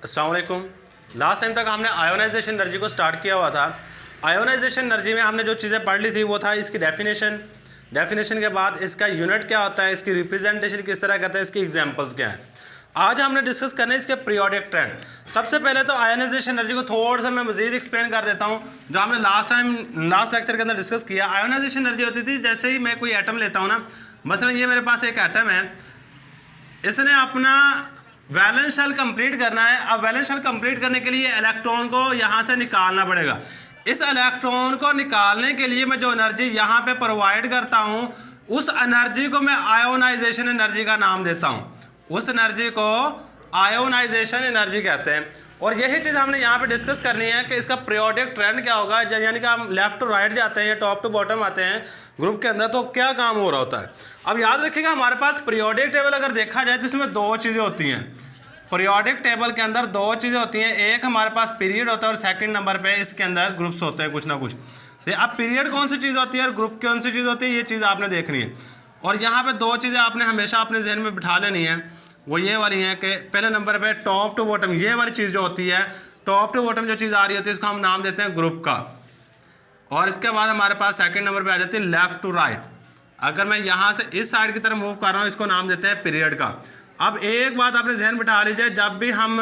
अस्सलाम वालेकुम। Last time तक हमने आयोनाइजेशन एनर्जी को स्टार्ट किया हुआ था। आयोनाइजेशन एनर्जी में हमने जो चीज़ें पढ़ ली थी वो था इसकी डेफिनेशन के बाद इसका यूनिट क्या होता है, इसकी रिप्रेजेंटेशन किस तरह करता है, इसकी एग्जांपल्स क्या हैं। आज हमने डिस्कस करना है इसके पीरियोडिक ट्रेंड। सबसे पहले तो आयोनाइजेशन एनर्जी को थोड़ा सा मैं मजीद एक्सप्लेन कर देता हूँ जो हमने लास्ट लेक्चर के अंदर डिस्कस किया। आयोनाइजेशन एनर्जी होती थी जैसे ही मैं कोई एटम लेता हूँ ना, मसलन ये मेरे पास एक एटम है, इसने अपना वैलेंस शेल कंप्लीट करना है। अब वैलेंस शेल कंप्लीट करने के लिए इलेक्ट्रॉन को यहाँ से निकालना पड़ेगा। इस इलेक्ट्रॉन को निकालने के लिए मैं जो एनर्जी यहाँ पे प्रोवाइड करता हूँ उस एनर्जी को मैं आयोनाइजेशन एनर्जी का नाम देता हूँ। उस एनर्जी को आयोनाइजेशन एनर्जी कहते हैं। और यही चीज़ हमने यहाँ पे डिस्कस करनी है कि इसका पीरियोडिक ट्रेंड क्या होगा, यानी कि हम लेफ्ट टू राइट जाते हैं या टॉप टू बॉटम आते हैं ग्रुप के अंदर, तो क्या काम हो रहा होता है। अब याद रखिएगा हमारे पास पीरियोडिक टेबल अगर देखा जाए तो इसमें दो चीज़ें होती हैं। पीरियोडिक टेबल के अंदर दो चीज़ें होती हैं, एक हमारे पास पीरियड होता है और सेकंड नंबर पे इसके अंदर ग्रुप्स होते हैं कुछ ना कुछ। तो अब पीरियड कौन सी चीज़ होती है और ग्रुप कौन सी चीज़ होती है, ये चीज़ आपने देखनी है। और यहाँ पे दो चीज़ें आपने हमेशा अपने जहन में बिठा लेनी है, वो ये वाली है कि पहले नंबर पे टॉप टू बॉटम, ये वाली चीज़ जो होती है, टॉप टू बॉटम जो चीज़ आ रही होती है इसको हम नाम देते हैं ग्रुप का। और इसके बाद हमारे पास सेकंड नंबर पे आ जाती है लेफ्ट टू राइट। अगर मैं यहाँ से इस साइड की तरफ मूव कर रहा हूँ इसको नाम देते हैं पीरियड का। अब एक बात आपने जहन बिठा लीजिए, जब भी हम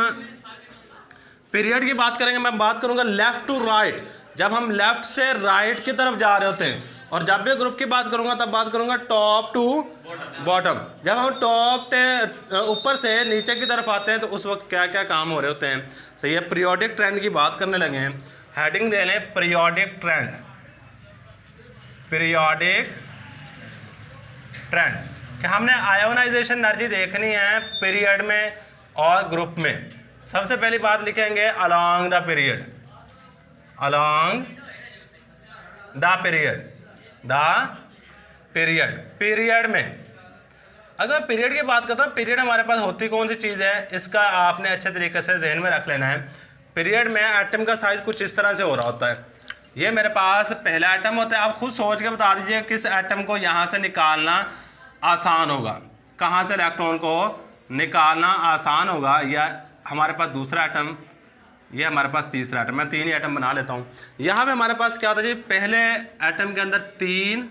पीरियड की बात करेंगे मैं बात करूँगा लेफ्ट टू राइट, जब हम लेफ्ट से राइट की तरफ जा रहे होते हैं। और जब भी ग्रुप की बात करूँगा तब बात करूँगा टॉप टू बॉटम। जब हम टॉप से ऊपर से नीचे की तरफ आते हैं तो उस वक्त क्या क्या काम हो रहे होते हैं। सही है, पीरियोडिक ट्रेंड की बात करने लगे हैं। हेडिंग दे लें पीरियोडिक ट्रेंड। पीरियोडिक ट्रेंड कि हमने आयोनाइजेशन एनर्जी देखनी है पीरियड में और ग्रुप में। सबसे पहली बात लिखेंगे along the period. Along the period, the period, period में अगर पीरियड की बात करता हूँ, पीरियड हमारे पास होती कौन सी चीज़ है इसका आपने अच्छे तरीके से जहन में रख लेना है। पीरियड में एटम का साइज कुछ इस तरह से हो रहा होता है। ये मेरे पास पहला एटम होता है। आप खुद सोच के बता दीजिए किस एटम को यहाँ से निकालना आसान होगा, कहाँ से इलेक्ट्रॉन को निकालना आसान होगा। या हमारे पास दूसरा एटम, ये हमारे पास तीसरा एटम, मैं तीन ही एटम बना लेता हूँ। यहाँ पे हमारे पास क्या होता है जी, पहले एटम के अंदर 3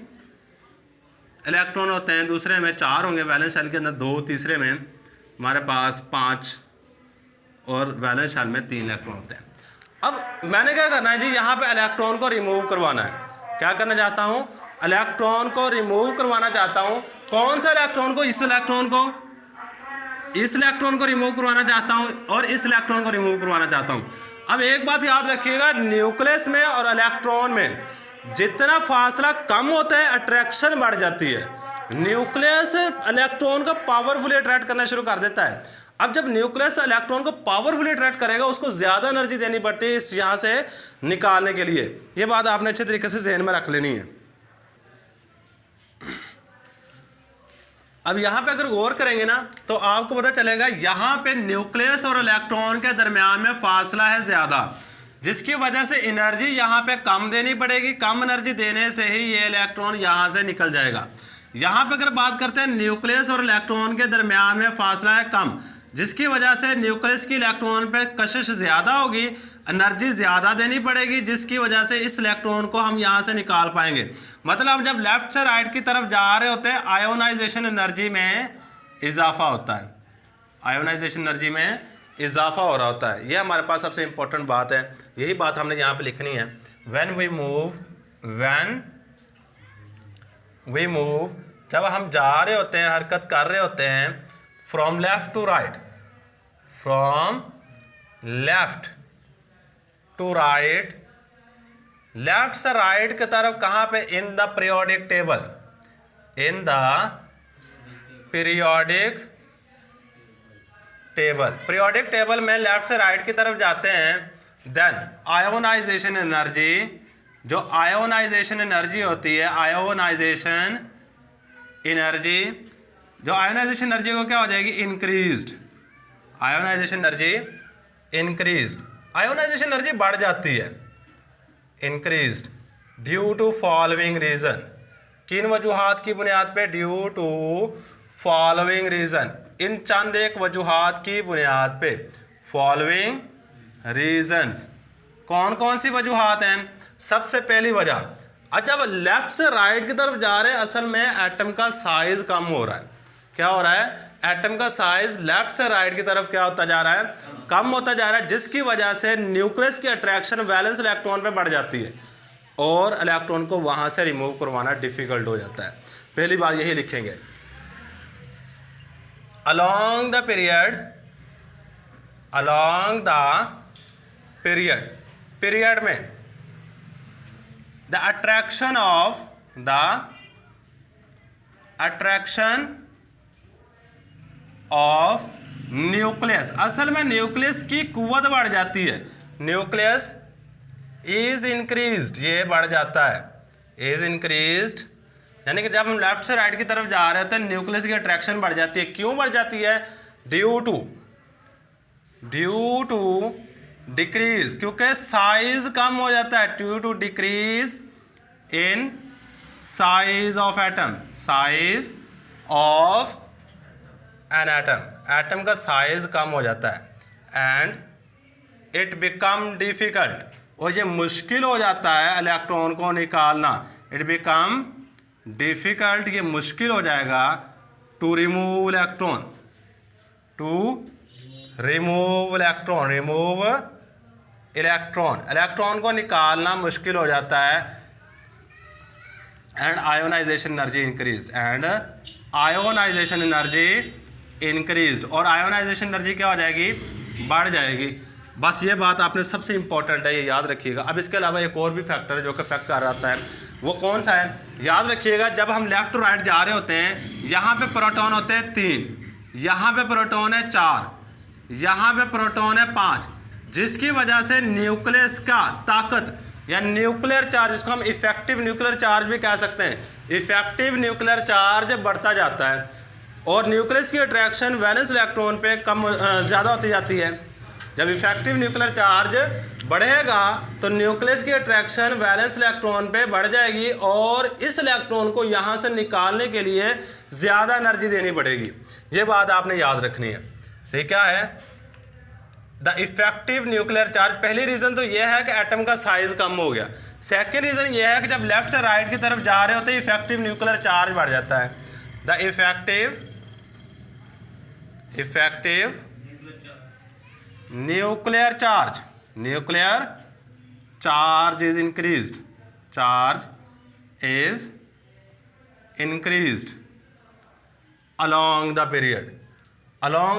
इलेक्ट्रॉन होते हैं, दूसरे में 4 होंगे, वैलेंस शेल के अंदर 2, तीसरे में हमारे पास 5 और वैलेंस शेल में 3 इलेक्ट्रॉन होते हैं। अब मैंने क्या करना है जी, यहाँ पे इलेक्ट्रॉन को रिमूव करवाना है। क्या करना चाहता हूँ, इलेक्ट्रॉन को रिमूव करवाना चाहता हूँ। कौन सा इलेक्ट्रॉन को, इस इलेक्ट्रॉन को रिमूव करवाना चाहता हूँ और इस इलेक्ट्रॉन को रिमूव करवाना चाहता हूँ। अब एक बात याद रखिएगा, न्यूक्लियस में और इलेक्ट्रॉन में जितना फासला कम होता है अट्रैक्शन बढ़ जाती है। न्यूक्लियस इलेक्ट्रॉन को पावरफुली अट्रैक्ट करना शुरू कर देता है। अब जब न्यूक्लियस इलेक्ट्रॉन को पावरफुली अट्रैक्ट करेगा उसको ज़्यादा एनर्जी देनी पड़ती है इस यहाँ से निकालने के लिए। ये बात आपने अच्छे तरीके से जहन में रख लेनी है। अब यहाँ पे अगर गौर करेंगे ना तो आपको पता चलेगा यहाँ पे न्यूक्लियस और इलेक्ट्रॉन के दरमियान में फासला है ज़्यादा, जिसकी वजह से एनर्जी यहाँ पे कम देनी पड़ेगी। कम एनर्जी देने से ही ये इलेक्ट्रॉन यहाँ से निकल जाएगा। यहाँ पे अगर बात करते हैं न्यूक्लियस और इलेक्ट्रॉन के दरमियान में फासला है कम, जिसकी वजह से न्यूक्लियस की इलेक्ट्रॉन पे कशिश ज़्यादा होगी, एनर्जी ज़्यादा देनी पड़ेगी, जिसकी वजह से इस इलेक्ट्रॉन को हम यहाँ से निकाल पाएंगे। मतलब जब लेफ्ट से राइट की तरफ जा रहे होते हैं आयोनाइजेशन एनर्जी में इजाफा होता है। आयोनाइजेशन एनर्जी में इजाफा हो रहा होता है। यह हमारे पास सबसे इंपॉर्टेंट बात है, यही बात हमने यहाँ पे लिखनी है। व्हेन वी मूव, जब हम जा रहे होते हैं, हरकत कर रहे होते हैं, from left to right, from left to right, left से राइट की तरफ, कहाँ पे, in the periodic table, in the periodic table, periodic table में लेफ्ट से राइट की तरफ जाते हैं। देन आयोनाइजेशन एनर्जी, जो आयोनाइजेशन एनर्जी होती है, आयोनाइजेशन एनर्जी को क्या हो जाएगी, increased. Ionisation energy increased, ionisation energy बढ़ जाती है, increased due to following reason. किन वजूहात की बुनियाद पे, ड्यू टू फॉलोइंग रीज़न, इन चंद एक वजूहात की बुनियाद पे। Following reasons. कौन कौन सी वजूहात हैं? सबसे पहली वजह, अच्छा जब लेफ्ट से राइट की तरफ जा रहे हैं असल में एटम का साइज कम हो रहा है। क्या हो रहा है? एटम का साइज लेफ्ट से राइट की तरफ क्या होता जा रहा है? कम होता जा रहा है, जिसकी वजह से न्यूक्लियस की अट्रैक्शन वैलेंस इलेक्ट्रॉन पे बढ़ जाती है और इलेक्ट्रॉन को वहां से रिमूव करवाना डिफिकल्ट हो जाता है। पहली बात यही लिखेंगे, along the period में the attraction of न्यूक्लियस, असल में न्यूक्लियस की कुव्वत बढ़ जाती है। न्यूक्लियस इज इंक्रीज्ड, ये बढ़ जाता है, इज इंक्रीज्ड, यानी कि जब हम लेफ्ट से राइट की तरफ जा रहे होते हैं न्यूक्लियस की अट्रैक्शन बढ़ जाती है। क्यों बढ़ जाती है? ड्यू टू डिक्रीज, क्योंकि साइज कम हो जाता है। Due to decrease in size of atom, size of an atom का साइज कम हो जाता है एंड इट बिकम डिफिकल्ट, और ये मुश्किल हो जाता है इलेक्ट्रॉन को निकालना। इट बिकम डिफिकल्ट, ये मुश्किल हो जाएगा टू रिमूव इलेक्ट्रॉन, इलेक्ट्रॉन को निकालना मुश्किल हो जाता है। एंड आयोनाइजेशन एनर्जी इंक्रीज्ड, और आयोनाइजेशन एनर्जी क्या हो जाएगी? बढ़ जाएगी। बस ये बात आपने सबसे इंपॉर्टेंट है, ये याद रखिएगा। अब इसके अलावा एक और भी फैक्टर है जो कि इफेक्ट कर रहा है, वो कौन सा है? याद रखिएगा, जब हम लेफ्ट टू राइट जा रहे होते हैं, यहाँ पे प्रोटॉन होते हैं 3, यहाँ पे प्रोटॉन है 4, यहाँ पे प्रोटॉन है 5, जिसकी वजह से न्यूक्लियस का ताकत या न्यूक्लियर चार्ज, जिसको हम इफेक्टिव न्यूक्लियर चार्ज भी कह सकते हैं, इफेक्टिव न्यूक्लियर चार्ज बढ़ता जाता है और न्यूक्लियस की अट्रैक्शन वैलेंस इलेक्ट्रॉन पे कम ज़्यादा होती जाती है। जब इफेक्टिव न्यूक्लियर चार्ज बढ़ेगा तो न्यूक्लियस की अट्रैक्शन वैलेंस इलेक्ट्रॉन पे बढ़ जाएगी और इस इलेक्ट्रॉन को यहाँ से निकालने के लिए ज़्यादा एनर्जी देनी पड़ेगी। ये बात आपने याद रखनी है। सही क्या है? द इफेक्टिव न्यूक्लियर चार्ज, पहली रीज़न तो यह है कि एटम का साइज कम हो गया। सेकेंड रीज़न यह है कि जब लेफ्ट से राइट की तरफ जा रहे होते हैं इफेक्टिव न्यूक्लियर चार्ज बढ़ जाता है। The effective nuclear charge is increased along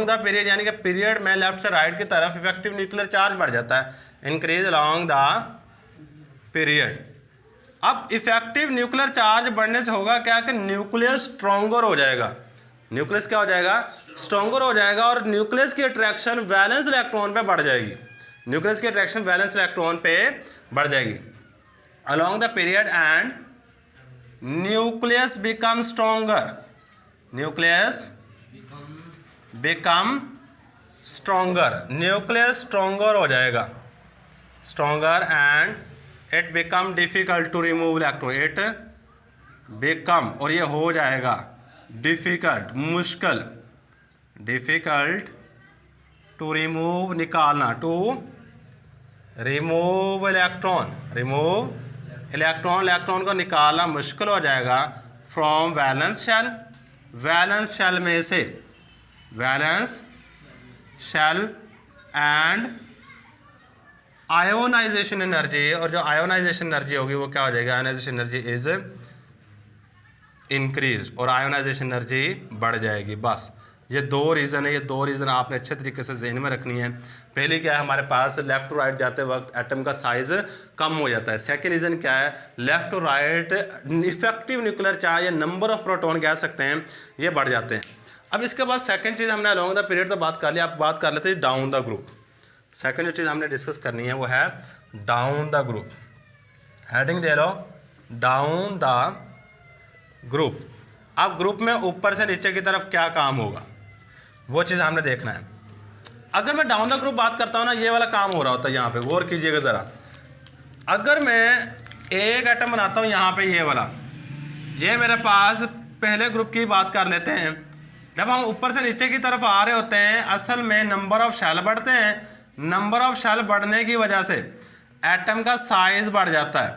the period, यानी कि पीरियड में लेफ्ट से राइट की तरफ इफेक्टिव न्यूक्लियर चार्ज बढ़ जाता है, इंक्रीज along the period। अब इफेक्टिव न्यूक्लियर चार्ज बढ़ने से होगा क्या कि न्यूक्लियस स्ट्रॉन्गर हो जाएगा। न्यूक्लियस क्या हो जाएगा? स्ट्रॉन्गर हो जाएगा और न्यूक्लियस की अट्रैक्शन वैलेंस इलेक्ट्रॉन पे बढ़ जाएगी। न्यूक्लियस की अट्रैक्शन वैलेंस इलेक्ट्रॉन पे बढ़ जाएगी along the period and nucleus become stronger, nucleus stronger हो जाएगा, stronger and it become difficult to remove electron, it become, और ये हो जाएगा डिफिकल्ट, मुश्किल, डिफिकल्ट टू रिमूव, निकालना, टू रिमूव इलेक्ट्रॉन को निकालना मुश्किल हो जाएगा फ्रॉम वैलेंस शेल में से, valence shell and ionisation energy, और जो आयोनाइजेशन एनर्जी होगी वो क्या हो जाएगी? आयोनाइजेशन एनर्जी इज इंक्रीज, और आयोनाइजेशन एनर्जी बढ़ जाएगी। बस ये दो रीज़न है, ये दो रीज़न आपने अच्छे तरीके से जहन में रखनी है। पहले क्या है, हमारे पास लेफ़्ट टू राइट जाते वक्त एटम का साइज़ कम हो जाता है। सेकंड रीज़न क्या है, left to right effective nuclear charge या नंबर ऑफ प्रोटॉन कह सकते हैं, ये बढ़ जाते हैं। अब इसके बाद सेकंड चीज़ हमने अलॉन्ग द पीरियड तो बात कर लिया, आप बात कर लेते हैं डाउन द ग्रुप। सेकंड जो चीज़ हमने डिस्कस करनी है वो है down the group. Heading they low, down the group. अब ग्रुप में ऊपर से नीचे की तरफ क्या काम होगा वो चीज़ हमने देखना है। अगर मैं डाउन द ग्रुप बात करता हूँ ना, ये वाला काम हो रहा होता है यहाँ पे, गौर कीजिएगा ज़रा। अगर मैं एक एटम बनाता हूँ यहाँ पे, ये वाला, ये मेरे पास पहले ग्रुप की बात कर लेते हैं, जब हम ऊपर से नीचे की तरफ आ रहे होते हैं असल में नंबर ऑफ शेल बढ़ते हैं, नंबर ऑफ शेल बढ़ने की वजह से एटम का साइज बढ़ जाता है,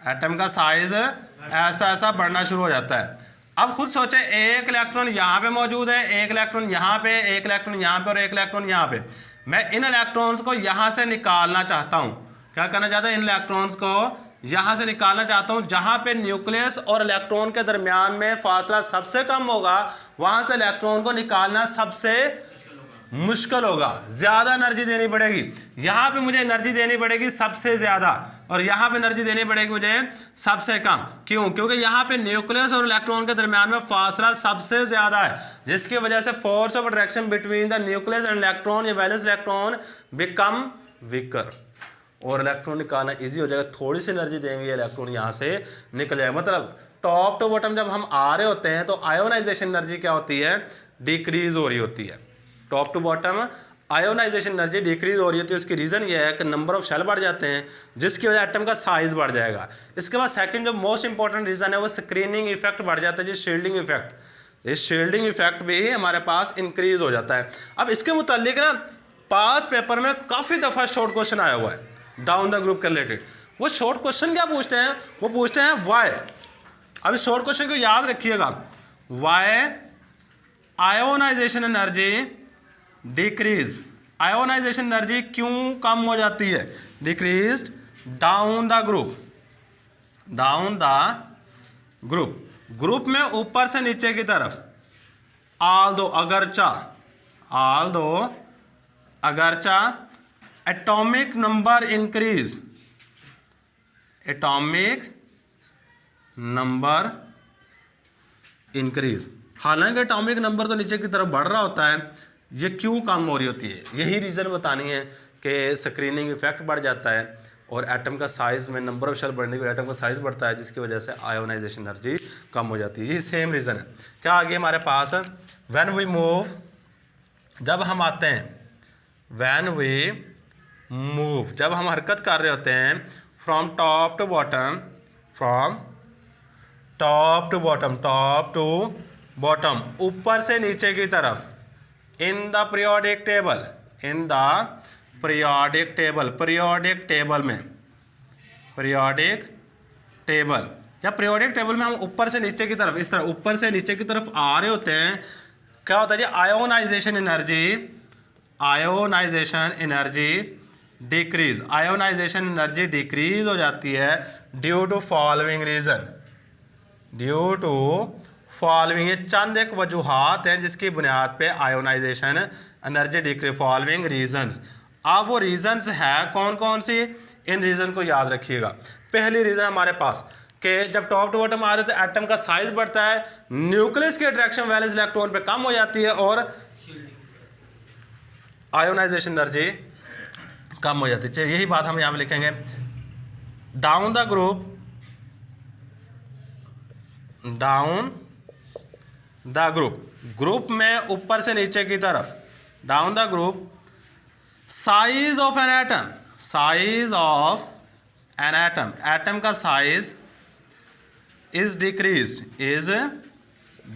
एटम का साइज ऐसा ऐसा बढ़ना शुरू हो जाता है। अब खुद सोचे एक इलेक्ट्रॉन यहाँ पे मौजूद है, एक इलेक्ट्रॉन यहाँ पे, एक इलेक्ट्रॉन यहाँ पे और एक इलेक्ट्रॉन यहाँ पे। मैं इन इलेक्ट्रॉन्स को यहाँ से निकालना चाहता हूँ, क्या करना चाहता हूँ, इन इलेक्ट्रॉन्स को यहाँ से निकालना चाहता हूँ। जहाँ पे न्यूक्लियस और इलेक्ट्रॉन के दरमियान में फासला सबसे कम होगा वहाँ से इलेक्ट्रॉन को निकालना सबसे मुश्किल होगा, ज़्यादा एनर्जी देनी पड़ेगी। यहाँ पे मुझे एनर्जी देनी पड़ेगी सबसे ज़्यादा और यहाँ पे एनर्जी देनी पड़ेगी मुझे सबसे कम। क्यों? क्योंकि यहाँ पे न्यूक्लियस और इलेक्ट्रॉन के दरमियान में फासला सबसे ज़्यादा है, जिसकी वजह से force of attraction between the nucleus and electron या वैलेंस इलेक्ट्रॉन बिकम वीकर और इलेक्ट्रॉन निकालना ईजी हो जाएगा। थोड़ी सी एनर्जी देंगे इलेक्ट्रॉन यहाँ से निकल जाएगा। मतलब टॉप टू बॉटम जब हम आ रहे होते हैं तो आयोनाइजेशन एनर्जी क्या होती है, डिक्रीज हो रही होती है। Top to bottom ionisation energy decrease हो रही होती है। उसकी रीज़न ये है कि नंबर ऑफ शेल बढ़ जाते हैं जिसकी वजह एटम का साइज बढ़ जाएगा। इसके बाद सेकंड जो मोस्ट इंपॉर्टेंट रीज़न है वो स्क्रीनिंग इफेक्ट बढ़ जाता है, जिस शील्डिंग इफेक्ट, इस शील्डिंग इफेक्ट भी हमारे पास इंक्रीज हो जाता है। अब इसके मुतालिक ना पास पेपर में काफ़ी दफ़ा शॉर्ट क्वेश्चन आया हुआ है डाउन द ग्रुप के रिलेटेड। वो शॉर्ट क्वेश्चन क्या पूछते हैं, वो पूछते हैं वाई। अब इस शॉर्ट क्वेश्चन को याद रखिएगा, why ionization energy decrease, ionization energy क्यों कम हो जाती है, decrease down the group, down the group, group में ऊपर से नीचे की तरफ। although अगरचा atomic number increase, atomic number increase, हालांकि एटॉमिक नंबर तो नीचे की तरफ बढ़ रहा होता है, ये क्यों कम हो रही होती है, यही रीज़न बतानी है कि स्क्रीनिंग इफेक्ट बढ़ जाता है और एटम का साइज़ में नंबर ऑफ शेल बढ़ने की एटम का साइज़ बढ़ता है, जिसकी वजह से आयोनाइजेशन एनर्जी कम हो जाती है। यही सेम रीज़न है। क्या आगे हमारे पास व्हेन वी मूव, जब हम आते हैं, व्हेन वी मूव, जब हम हरकत कर रहे होते हैं from top to bottom, from top to bottom, top to bottom, ऊपर से नीचे की तरफ, in the periodic table, in the periodic table, periodic table में, पीरियोडिक टेबल, जब पीरियोडिक टेबल में हम ऊपर से नीचे की तरफ, इस तरह ऊपर से नीचे की तरफ आ रहे होते हैं, क्या होता है जी, ionization energy, ionization energy decrease, ionization energy decrease हो जाती है due to following reason, due to following, ये चंद एक वजूहात हैं जिसकी बुनियाद पे ionization energy decrease, following reasons. अब वो रीजंस है कौन कौन सी, इन रीज़न को याद रखिएगा। पहली रीज़न हमारे पास कि जब टॉप टू बॉटम आ रहे तो एटम का साइज बढ़ता है, न्यूक्लियस की अट्रैक्शन वैलेंस इलेक्ट्रॉन पे कम हो जाती है और आयोनाइजेशन एनर्जी कम हो जाती है। यही बात हम यहाँ पे लिखेंगे, down the group, down the group, group में ऊपर से नीचे की तरफ, down the group, size of an atom, size of an atom, atom का size is decrease, is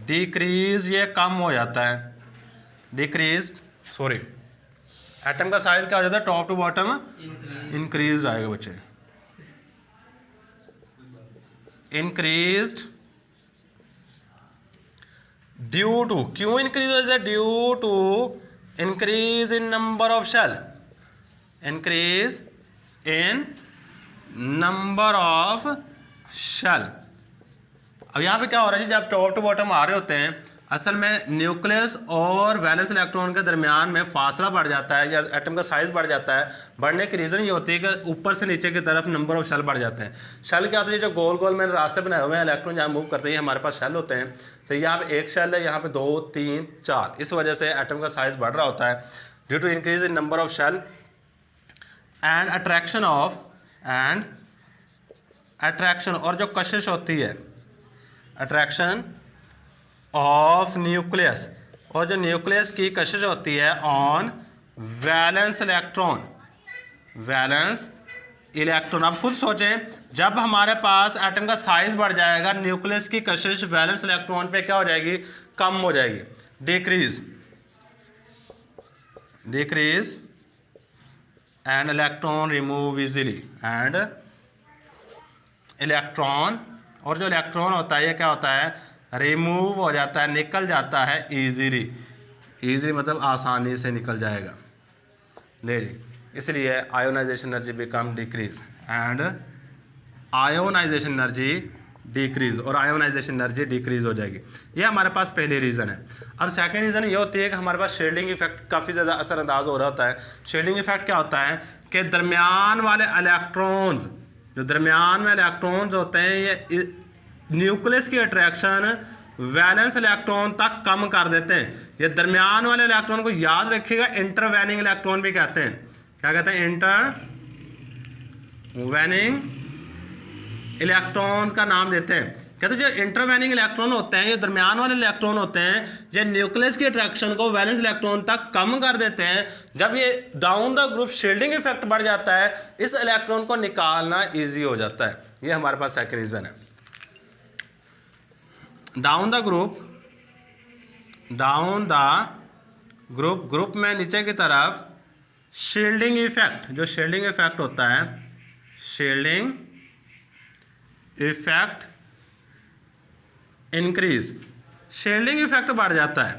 decrease, ये कम हो जाता है, डिक्रीज, सॉरी, एटम का साइज क्या हो जाता है, टॉप टू बॉटम इंक्रीज आएगा बच्चे, इंक्रीज्ड ड्यू टू, क्यों इंक्रीज हो जाता है, due to increase in number of shell, increase in number of shell. अब यहाँ पे क्या हो रहा है जी, जब टॉप टू बॉटम आ रहे होते हैं असल में न्यूक्लियस और वैलेंस इलेक्ट्रॉन के दरमियान में फासला बढ़ जाता है या एटम का साइज बढ़ जाता है। बढ़ने की रीज़न ये होती है कि ऊपर से नीचे की तरफ नंबर ऑफ शेल बढ़ जाते हैं। शेल क्या होता है, जो गोल गोल मैंने रास्ते बनाए हुए हैं इलेक्ट्रॉन जहाँ मूव करते हैं हमारे पास शेल होते हैं। तो यहाँ पे एक शेल है, यहाँ पे 2 3 4, इस वजह से एटम का साइज बढ़ रहा होता है due to increase in number of shell and attraction of, and attraction, और जो कशिश होती है, अट्रैक्शन ऑफ न्यूक्लियस, और जो न्यूक्लियस की कशिश होती है on valence electron, valence electron. अब खुद सोचें, जब हमारे पास एटम का साइज बढ़ जाएगा न्यूक्लियस की कशिश वैलेंस इलेक्ट्रॉन पे क्या हो जाएगी, कम हो जाएगी। decrease and electron remove easily and electron, और जो इलेक्ट्रॉन होता है ये क्या होता है, रिमूव हो जाता है, निकल जाता है ईजीली मतलब आसानी से निकल जाएगा। ले जी, इसलिए ionisation energy become decrease and ionisation energy decrease, और आयोनाइजेशन एनर्जी डिक्रीज हो जाएगी। ये हमारे पास पहली रीज़न है। अब सेकंड रीज़न ये होती है कि हमारे पास शेडिंग इफेक्ट काफ़ी ज़्यादा असरअंदाज हो रहा होता है। शेडिंग इफेक्ट क्या होता है कि दरमियान वाले इलेक्ट्रॉन्स, जो दरमियान में इलेक्ट्रॉन्स होते हैं, ये न्यूक्लियस की अट्रैक्शन वैलेंस इलेक्ट्रॉन तक कम कर देते हैं। ये दरमियान वाले इलेक्ट्रॉन को याद रखिएगा, इंटरवेनिंग इलेक्ट्रॉन भी कहते हैं। क्या कहते हैं? इंटरवेनिंग इलेक्ट्रॉन्स का नाम देते हैं। कहते हैं जो इंटरवेनिंग इलेक्ट्रॉन होते हैं, ये दरमियान वाले इलेक्ट्रॉन होते हैं, ये न्यूक्लियस की अट्रैक्शन को वैलेंस इलेक्ट्रॉन तक कम कर देते हैं। जब ये down the group shielding effect बढ़ जाता है, इस इलेक्ट्रॉन को निकालना ईजी हो जाता है। ये हमारे पास सेकंड रीजन है। डाउन द ग्रुप में नीचे की तरफ शील्डिंग इफेक्ट, जो शील्डिंग इफेक्ट होता है, shielding effect increase, shielding effect बढ़ जाता है।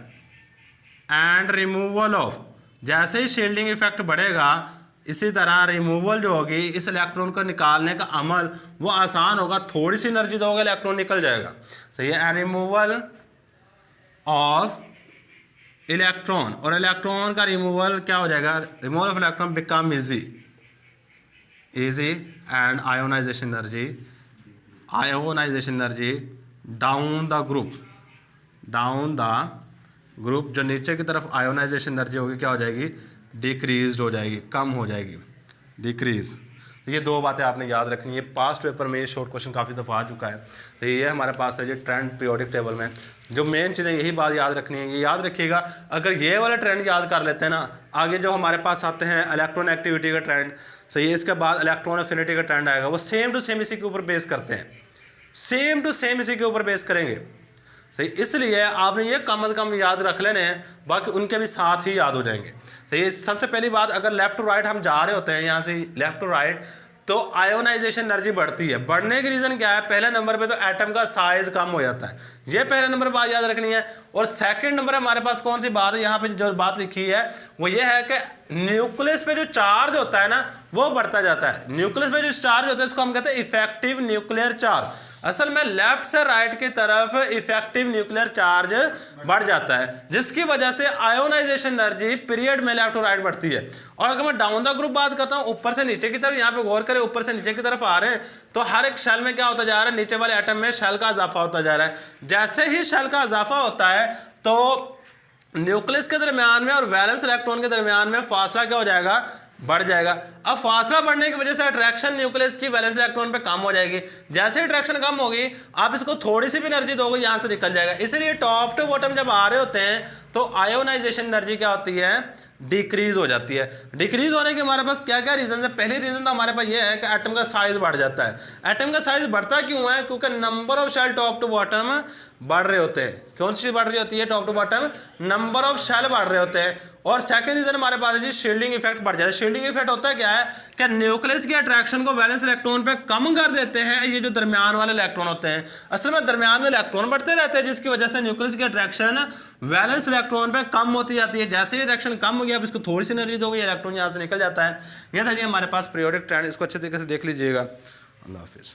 एंड रिमूवल ऑफ, जैसे ही शील्डिंग इफेक्ट बढ़ेगा, इसी तरह रिमूवल जो होगी, इस इलेक्ट्रॉन को निकालने का अमल वो आसान होगा। थोड़ी सी एनर्जी दोगे, इलेक्ट्रॉन निकल जाएगा। सही है। रिमूवल ऑफ इलेक्ट्रॉन, और इलेक्ट्रॉन का रिमूवल क्या हो जाएगा? Removal of electron become easy and ionisation energy down the group, जो नीचे की तरफ आयोनाइजेशन एनर्जी होगी क्या हो जाएगी? डिक्रीज हो जाएगी, कम हो जाएगी, डिक्रीज। तो ये दो बातें आपने याद रखनी है। पास्ट पेपर में ये शॉर्ट क्वेश्चन काफ़ी दफ़ा आ चुका है। तो ये हमारे पास है, ये ट्रेंड पीरियोडिक टेबल में जो मेन चीज़ें, यही बात याद रखनी है। ये याद रखिएगा, अगर ये वाला ट्रेंड याद कर लेते हैं ना, आगे जो हमारे पास आते हैं इलेक्ट्रॉन एक्टिविटी का ट्रेंड, सही है, इसके बाद इलेक्ट्रॉन एफिनिटी का ट्रेंड आएगा, वो सेम टू सेम इसी के ऊपर बेस करते हैं, सेम टू सेम इसी के ऊपर बेस करेंगे। सही, इसलिए आपने ये कम अज़ कम याद रख लेने हैं, बाकी उनके भी साथ ही याद हो जाएंगे। सही, सबसे पहली बात, अगर लेफ्ट टू राइट हम जा रहे होते हैं, यहाँ से लेफ्ट टू राइट, तो आयोनाइजेशन एनर्जी बढ़ती है। बढ़ने की रीज़न क्या है? पहले नंबर पे तो एटम का साइज कम हो जाता है, ये पहले नंबर पर बात याद रखनी है। और सेकंड नंबर हमारे पास कौन सी बात है, यहाँ पे जो बात लिखी है वो ये है कि न्यूक्लियस पे जो चार्ज होता है ना, वो बढ़ता जाता है। न्यूक्लियस पे जो चार्ज होता है, इसको हम कहते हैं इफेक्टिव न्यूक्लियर चार्ज। असल में लेफ्ट से राइट की तरफ इफेक्टिव न्यूक्लियर चार्ज बढ़ जाता है, जिसकी वजह से आयोनाइजेशन एनर्जी पीरियड में लेफ्ट टू राइट बढ़ती है। और अगर मैं डाउन द ग्रुप बात करता हूँ, ऊपर से नीचे की तरफ, यहाँ पे गौर करें, ऊपर से नीचे की तरफ आ रहे हैं, तो हर एक शेल में क्या होता जा रहा है? नीचे वाले एटम में शेल का इजाफा होता जा रहा है। जैसे ही शेल का इजाफा होता है, तो न्यूक्लियस के दरमियान में और वैलेंस इलेक्ट्रॉन के दरमियान में फासला क्या हो जाएगा? बढ़ जाएगा। अब फासला बढ़ने की वजह से अट्रैक्शन न्यूक्लियस की वैलेंस इलेक्ट्रॉन पे कम हो जाएगी। जैसे अट्रैक्शन कम होगी, आप इसको थोड़ी सी भी एनर्जी दोगे, यहाँ से निकल जाएगा। इसलिए टॉप टू बॉटम जब आ रहे होते हैं, तो आयोनाइजेशन एनर्जी क्या होती है? डिक्रीज हो जाती है। डिक्रीज होने के हमारे पास क्या क्या रीजन है? पहली रीजन तो हमारे पास ये है कि एटम का साइज बढ़ जाता है। एटम का साइज बढ़ता क्यों है? क्योंकि number of shell top to bottom बढ़ रहे होते हैं। कौन सी चीज बढ़ रही होती है? Top to bottom number of shell बढ़ रहे होते हैं। और सेकंड रीजन हमारे पास है जी, शील्डिंग इफेक्ट बढ़ जाता है। शील्डिंग इफेक्ट होता है क्या है कि न्यूक्लियस की अट्रैक्शन को वैलेंस इलेक्ट्रॉन पे कम कर देते हैं। ये जो दरमियान वाले इलेक्ट्रॉन होते हैं, असल में दरमियान में इलेक्ट्रॉन बढ़ते रहते हैं, जिसकी वजह से न्यूक्लियस की अट्रैक्शन वैलेंस इलेक्ट्रॉन पे कम होती जाती है। जैसे ही अट्रैक्शन कम हो गया, अब इसको थोड़ी सी एनर्जी दोगे, इलेक्ट्रॉन यहाँ से निकल जाता है। यह था जी हमारे पास पीरियोडिक ट्रेंड। इसको अच्छे तरीके से देख लीजिएगा। अल्लाह हाफिज़।